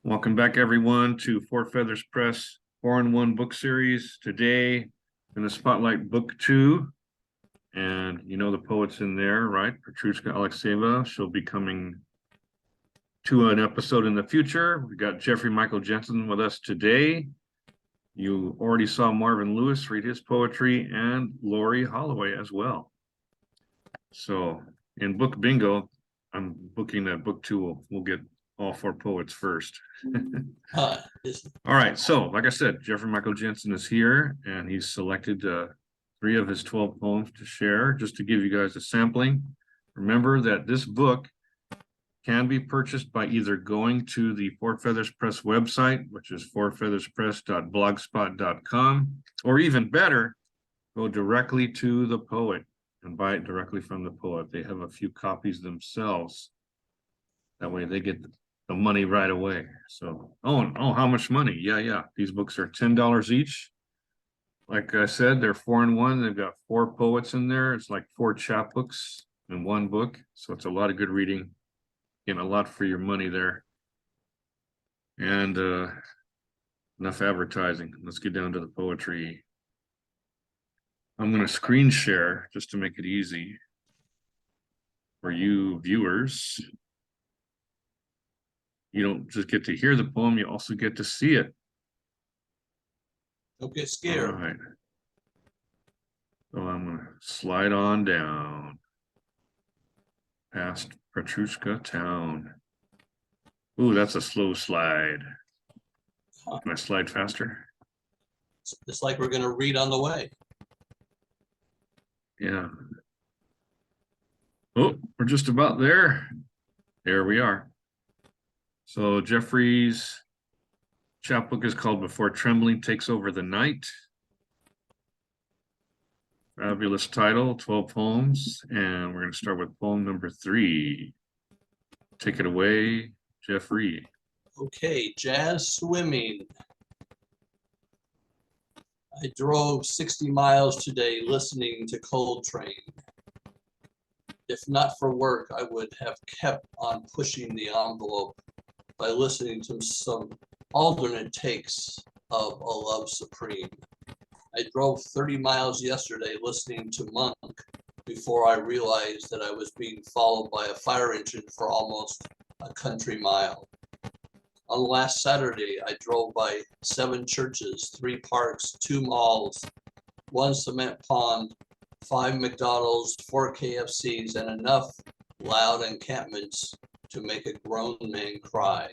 Welcome back, everyone, to Four Feathers Press 4-in-1 book series. Today, I'm going to spotlight book 2. And you know the poets in there, right? Petrushka Alexeyeva. She'll be coming to an episode in the future. We got Jeffry Michael Jensen with us today. You already saw Marvin Lewis read his poetry, and Lori Holloway as well. So in book bingo, I'm booking that book 2. We'll get all 4 poets first. All right, so like I said, Jeffrey Michael Jensen is here, and he's selected 3 of his 12 poems to share, just to give you guys a sampling. Remember that this book can be purchased by either going to the Four Feathers Press website, which is fourfeatherspress.blogspot.com, or even better, go directly to the poet and buy it directly from the poet. They have a few copies themselves. That way they get the money right away. So, how much money? Yeah. These books are $10 each. Like I said, they're 4-in-1. They've got 4 poets in there. It's like 4 chapbooks in one book. So it's a lot of good reading. Getting a lot for your money there. And enough advertising. Let's get down to the poetry. I'm going to screen share just to make it easy for you viewers. You don't just get to hear the poem, you also get to see it. Don't get scared. All right. So I'm going to slide on down past Petrushka town. Ooh, that's a slow slide. Can I slide faster? It's like we're going to read on the way. Yeah. Oh, we're just about there. There we are. So Jeffrey's chapbook is called Before Trembling Takes Over the Night. Fabulous title, 12 poems, and we're going to start with poem number 3. Take it away, Jeffrey. Okay, jazz swimming. I drove 60 miles today listening to Coltrane. If not for work, I would have kept on pushing the envelope by listening to some alternate takes of A Love Supreme. I drove 30 miles yesterday listening to Monk before I realized that I was being followed by a fire engine for almost a country mile. On last Saturday, I drove by 7 churches, 3 parks, 2 malls, 1 cement pond, 5 McDonald's, 4 KFCs, and enough loud encampments to make a grown man cry.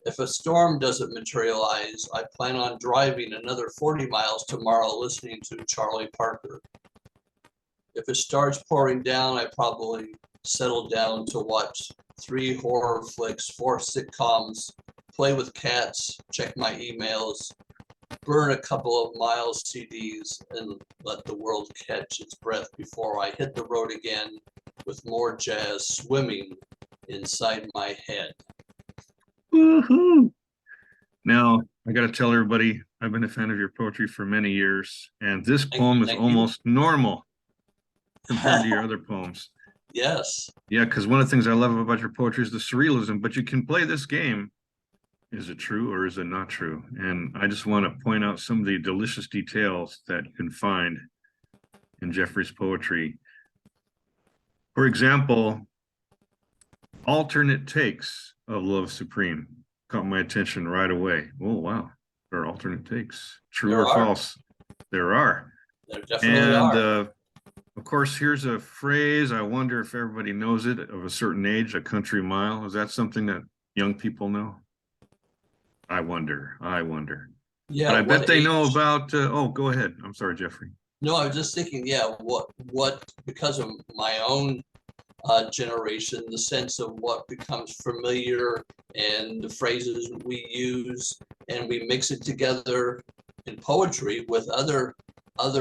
If a storm doesn't materialize, I plan on driving another 40 miles tomorrow listening to Charlie Parker. If it starts pouring down, I probably settle down to watch 3 horror flicks, 4 sitcoms, play with cats, check my emails, burn a couple of Miles CDs, and let the world catch its breath before I hit the road again with more jazz swimming inside my head. Woohoo! Now, I got to tell everybody, I've been a fan of your poetry for many years, and this poem is almost normal compared to your other poems. Yes. Yeah, because one of the things I love about your poetry is the surrealism, but you can play this game. Is it true or is it not true? And I just want to point out some of the delicious details that you can find in Jeffrey's poetry. For example, alternate takes of Love Supreme caught my attention right away. Oh, wow. There are alternate takes. True or false? There are. There definitely are. Of course, here's a phrase. I wonder if everybody knows it of a certain age, a country mile. Is that something that young people know? I wonder. Yeah. But I bet they know about, go ahead. I'm sorry, Jeffrey. No, I was just thinking, yeah, what, because of my own generation, the sense of what becomes familiar and the phrases we use, and we mix it together in poetry with other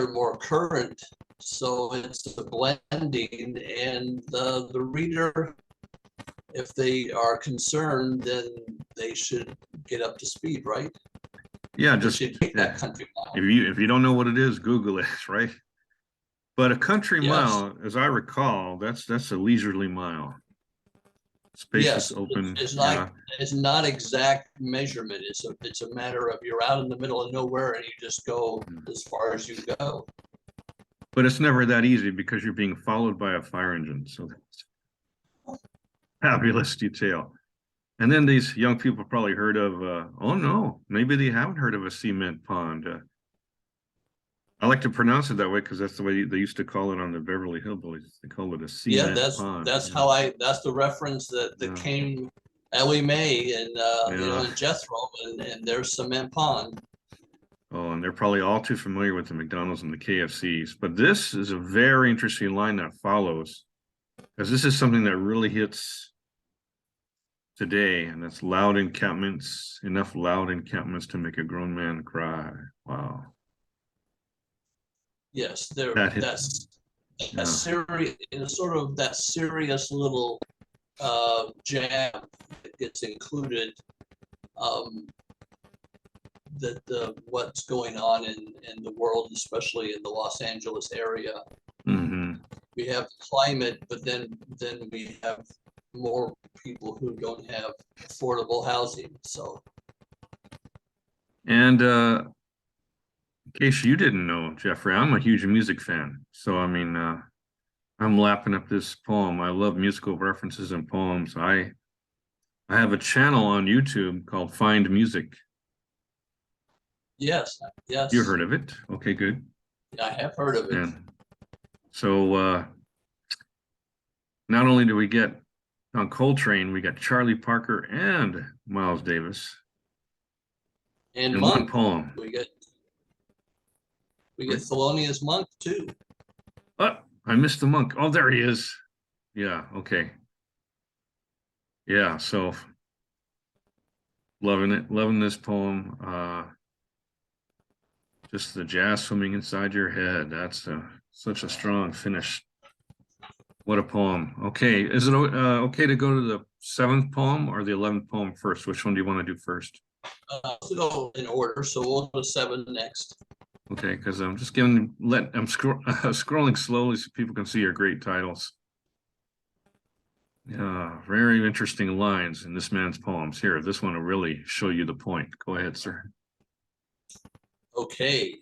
more current. So it's a blending, and the reader, if they are concerned, then they should get up to speed, right? Yeah, just take that country mile. If you don't know what it is, Google it, right? But a country mile, as I recall, that's a leisurely mile. spacious, Yes, open, it's yeah. like, it's not exact measurement. It's a matter of you're out in the middle of nowhere and you just go as far as you go. But it's never that easy because you're being followed by a fire engine. So that's fabulous detail. And then these young people probably heard of, oh no, maybe they haven't heard of a cement pond. I like to pronounce it that way because that's the way they used to call it on the Beverly Hillbillies. They call it a Yeah, cement pond. that's Yeah. how that's the reference that Yeah. came Ellie Mae and Yeah. and Jethro and their cement pond. Oh, and they're probably all too familiar with the McDonald's and the KFCs. But this is a very interesting line that follows, because this is something that really hits today, and that's loud encampments, enough loud encampments to make a grown man cry. Wow. Yes, there That hit, that's a yeah. serious, sort of that serious little jab that gets included. Um, that what's going on in the world, especially in the Los Angeles area. Hmm. We have climate, but then we have more people who don't have affordable housing. So And in case you didn't know, Jeffrey, I'm a huge music fan. So I mean, I'm lapping up this poem. I love musical references and poems. I have a channel on YouTube called Find Music. yes, You yes, heard of it? Okay, good. I have heard of it. And so not only do we get on Coltrane, we got Charlie Parker and Miles Davis And in one Monk, poem. we get Thelonious Monk too. Oh, I missed the monk. Oh, there he is. Yeah, okay. Yeah, so loving it, loving this poem. Just the jazz swimming inside your head. That's such a strong finish. What a poem. Okay, is it okay to go to the seventh poem or the 11th poem first? Which one do you want to do first? Let's go in order. So we'll go to 7 next. Okay, because I'm just I'm scrolling slowly so people can see your great titles. Yeah, very interesting lines in this man's poems. Here, this one will really show you the point. Go ahead, sir. Okay.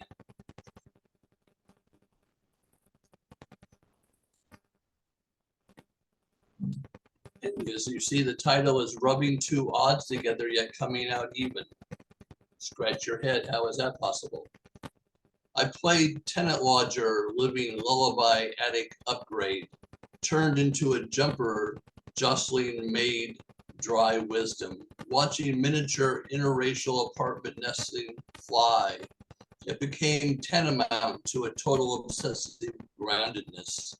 As you see, the title is Rubbing Two Odds Together Yet Coming Out Even. Scratch your head. How is that possible? I played tenant lodger, living lullaby attic upgrade, turned into a jumper, jostling maid, dry wisdom, watching miniature interracial apartment nesting fly. It became tantamount to a total obsessive groundedness.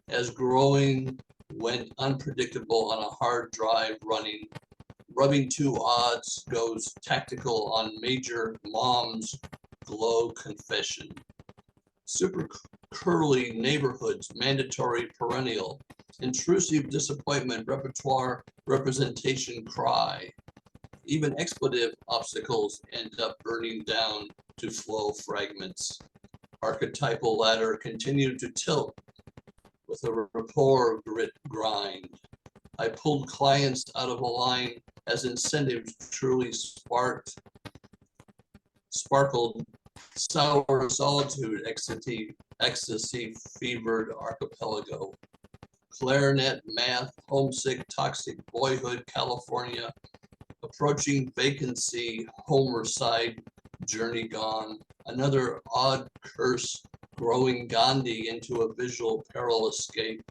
As growing went unpredictable on a hard drive running, rubbing two odds goes tactical on major mom's glow confession. Super curly neighborhoods, mandatory perennial, intrusive disappointment, repertoire representation cry. Even expletive obstacles end up burning down to flow fragments. Archetypal ladder continued to tilt with a rapport grit grind. I pulled clients out of a line as incentives truly sparkled sour solitude, ecstasy fevered archipelago. Clarinet, math, homesick, toxic boyhood, California, approaching vacancy, Homer side, journey gone. Another odd curse, growing Gandhi into a visual peril escape.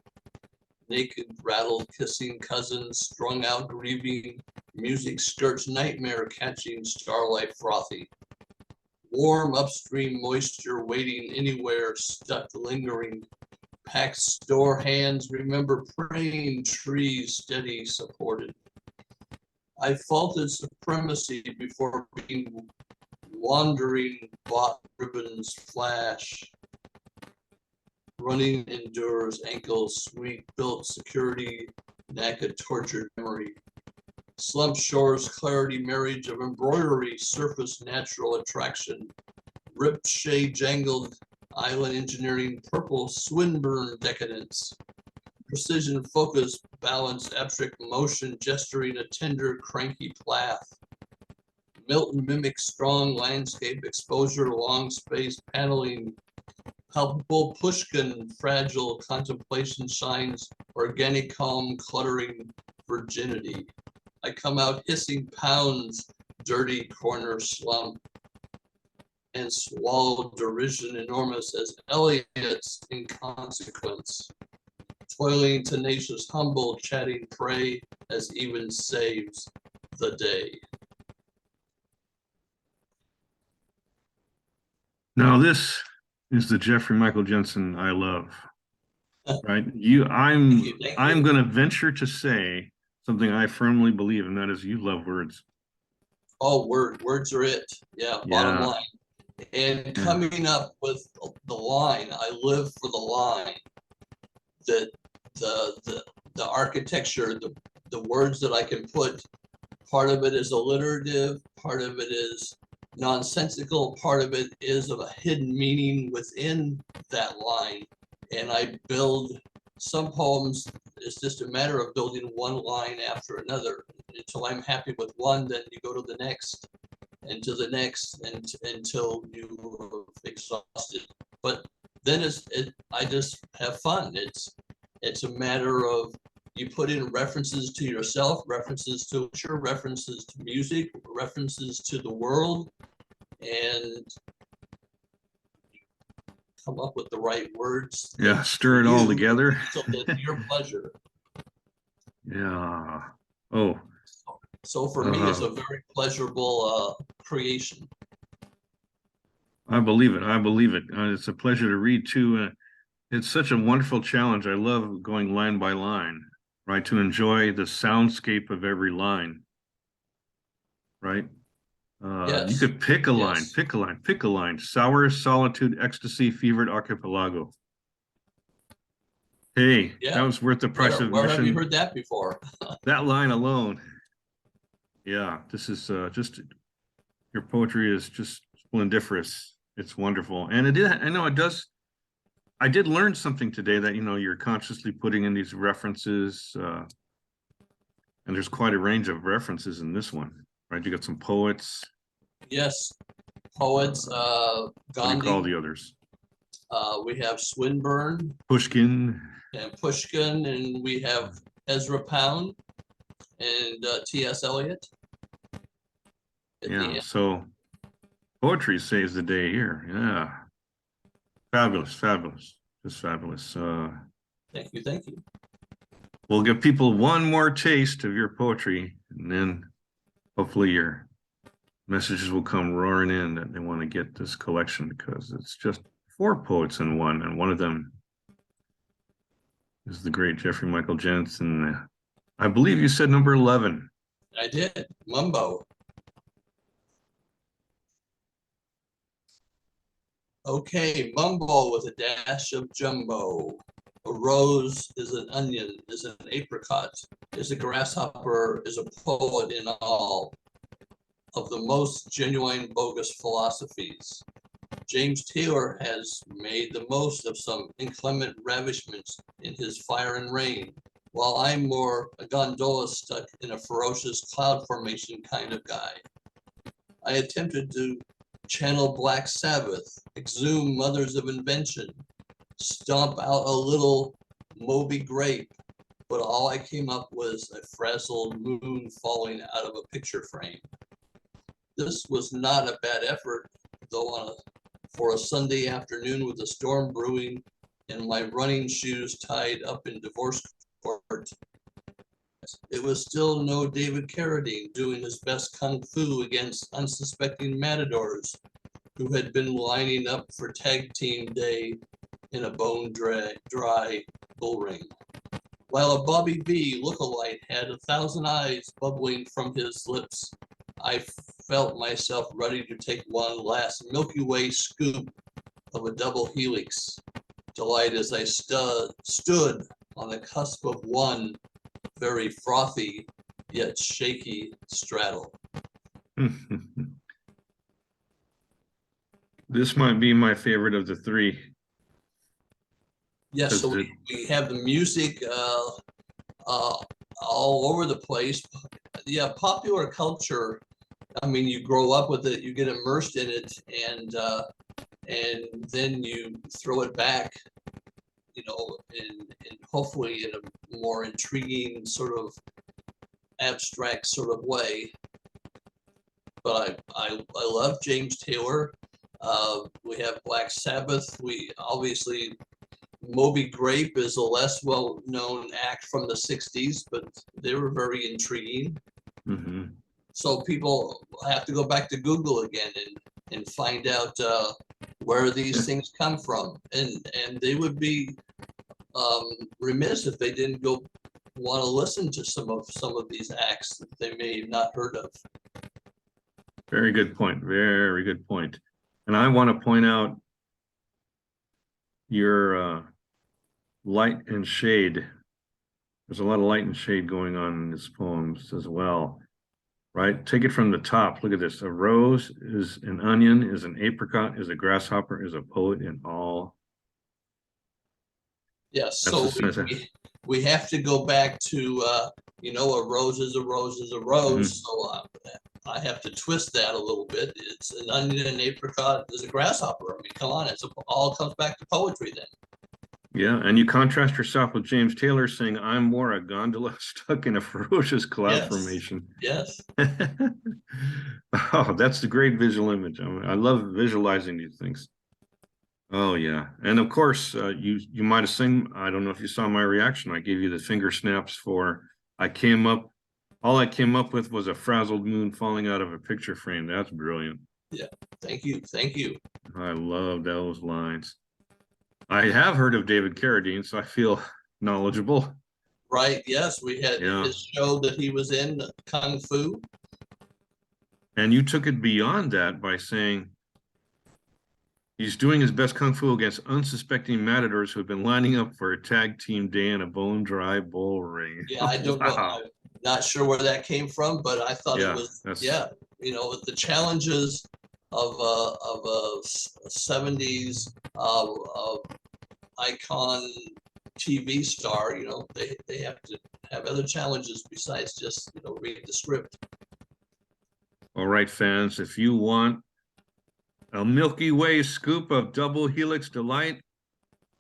Naked, rattled, kissing cousins, strung out, grieving, music skirts nightmare, catching starlight frothy. Warm upstream moisture waiting anywhere, stuck lingering. Packed store hands, remember praying trees steady supported. I faulted supremacy before being wandering, bought ribbons flash. Running endures, ankles sweet, built security, naked, tortured memory. Slump shores, clarity, marriage of embroidery, surface, natural attraction. Ripped shade, jangled, island engineering, purple, Swinburne decadence. Precision focus, balanced abstract motion, gesturing a tender, cranky plath. Milton mimics strong landscape exposure, long space paneling. Palpable Pushkin, fragile contemplation shines, organic calm, cluttering virginity. I come out hissing pounds, dirty corner slump, and swallow derision enormous as Eliot's inconsequence. Toiling, tenacious, humble, chatting prey as even saves the day. Now this is the Jeffrey Michael Jensen I love. Right? I'm gonna venture to say something I firmly believe, and that is you love words. Oh, words are it. Yeah, bottom line. And coming up with the line, I live for the line. That the architecture, the words that I can put, part of it is alliterative, part of it is nonsensical, part of it is of a hidden meaning within that line. And I build some poems, it's just a matter of building one line after another. Until I'm happy with one, then you go to the next and to the next and until you exhausted. But then I just have fun. It's a matter of you put in references to yourself, references to literature, references to music, references to the world, and come up with the right words. Yeah, stir it all together. So it's your pleasure. Yeah. Oh. So for me, it's a very pleasurable creation. I believe it. I believe it. It's a pleasure to read too. It's such a wonderful challenge. I love going line by line, right? To enjoy the soundscape of every line, right? Yes. You could pick a line, Yes. pick a line, pick a line. Sour, solitude, ecstasy, fevered archipelago. Hey, Yeah. that was worth the price of admission. Where have you heard that before? That line alone. Yeah, this is just, your poetry is just splendiferous. It's wonderful. And it is, I know it does. I did learn something today that, you're consciously putting in these references, and there's quite a range of references in this one, right? You got some poets. Yes, poets. What do you call the others? We have Swinburne, Pushkin, and we have Ezra Pound and T.S. Eliot. Yeah, so poetry saves the day here. Yeah. Fabulous, fabulous, just fabulous. Thank you, thank you. We'll give people one more taste of your poetry, and then hopefully your messages will come roaring in that they want to get this collection, because it's just 4 poets in one, and one of them is the great Jeffrey Michael Jensen. I believe you said number 11. I did. Mumbo. Okay, mumbo with a dash of jumbo. A rose is an onion, is an apricot, is a grasshopper, is a poet in all of the most genuine bogus philosophies. James Taylor has made the most of some inclement ravishments in his Fire and Rain, while I'm more a gondola stuck in a ferocious cloud formation kind of guy. I attempted to channel Black Sabbath, exhume mothers of invention, stomp out a little Moby Grape, but all I came up was a frazzled moon falling out of a picture frame. This was not a bad effort, though for a Sunday afternoon with a storm brewing and my running shoes tied up in divorce court. It was still no David Carradine doing his best kung fu against unsuspecting matadors who had been lining up for tag team day in a bone-dry bull ring. While a Bobby V lookalike had 1,000 eyes bubbling from his lips, I felt myself ready to take one last Milky Way scoop of a double helix delight as I stood on the cusp of one very frothy yet shaky straddle. This might be my favorite of the 3. Yes, so we have the music all over the place. Yeah, popular culture. I mean, you grow up with it, you get immersed in it, and then you throw it back, you know, in hopefully in a more intriguing sort of abstract sort of way. But I love James Taylor. We have Black Sabbath. We obviously Moby Grape is a less well-known act from the 60s, but they were very intriguing. Mm-hmm. So people have to go back to Google again and find out where these things come from. And they would be remiss if they didn't go want to listen to some of these acts that they may have not heard of. Very good point. Very good point. And I want to point out your light and shade. There's a lot of light and shade going on in his poems as well, right? Take it from the top. Look at this. A rose is an onion, is an apricot, is a grasshopper, is a poet in all. Yes, That's so we have to go back to, you know, a rose is a rose is a rose. So I have to twist that a little bit. It's an onion, an apricot, is a grasshopper. I mean, come on, it's all comes back to poetry then. Yeah, and you contrast yourself with James Taylor saying, I'm more a gondola stuck in a ferocious cloud formation. Yes. Oh, that's the great visual image. I love visualizing these things. Oh, yeah. And of course, you might have seen, I don't know if you saw my reaction. I gave you the finger snaps for, all I came up with was a frazzled moon falling out of a picture frame. That's brilliant. Yeah, thank you. Thank you. I love those lines. I have heard of David Carradine, so I feel knowledgeable. Right. Yes, we had his show that he was in, Kung Fu. And you took it beyond that by saying he's doing his best Kung Fu against unsuspecting matadors who have been lining up for a tag team day in a bone dry bull ring. Yeah, I don't know. I'm not sure where that came from, but I thought it was, you know, the challenges of a 70s icon TV star, you know, they have to have other challenges besides just, you know, read the script. All right, fans, if you want a Milky Way scoop of double helix delight,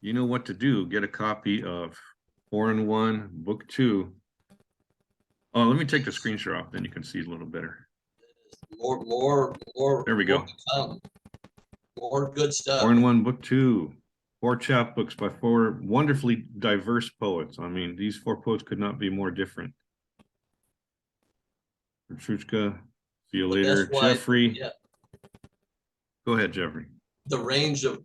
you know what to do. Get a copy of 4-in-1 Book 2. Oh, let me take the screenshot off, then you can see a little better. More. There we go. More good stuff. 4-in-1 Book 2. 4 chapbooks by 4 wonderfully diverse poets. I mean, these 4 poets could not be more different. Petrushka, see you later. Jeffrey. Yeah. Go ahead, Jeffrey. The range of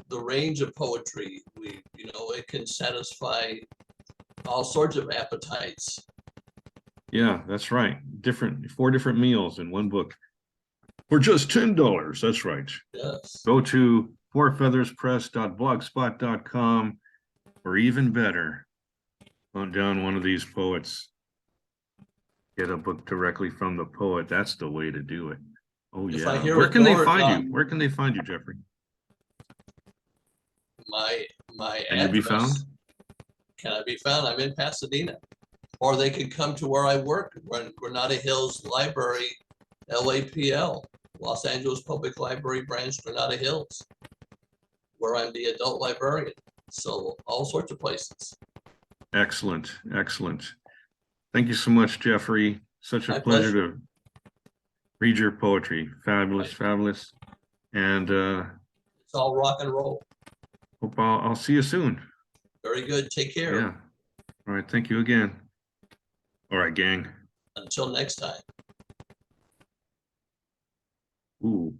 poetry, you know, it can satisfy all sorts of appetites. Yeah, that's right. 4 different meals in one book for just $10. That's right. Yes. Go to fourfeatherspress.blogspot.com, or even better, hunt down one of these poets. Get a book directly from the poet. That's the way to do it. Oh, yeah. Where can they find you? Where can they find you, Jeffrey? My Can you be found? Can I be found? I'm in Pasadena. Or they can come to where I work, Granada Hills Library, LAPL, Los Angeles Public Library Branch, Granada Hills, where I'm the adult librarian. So all sorts of places. Excellent. Excellent. Thank you so much, Jeffrey. Such a pleasure to read your poetry. Fabulous, fabulous. And it's all rock and roll. Hope I'll see you soon. Very good. Take care. Yeah. All right. Thank you again. All right, gang. Until next time. Ooh.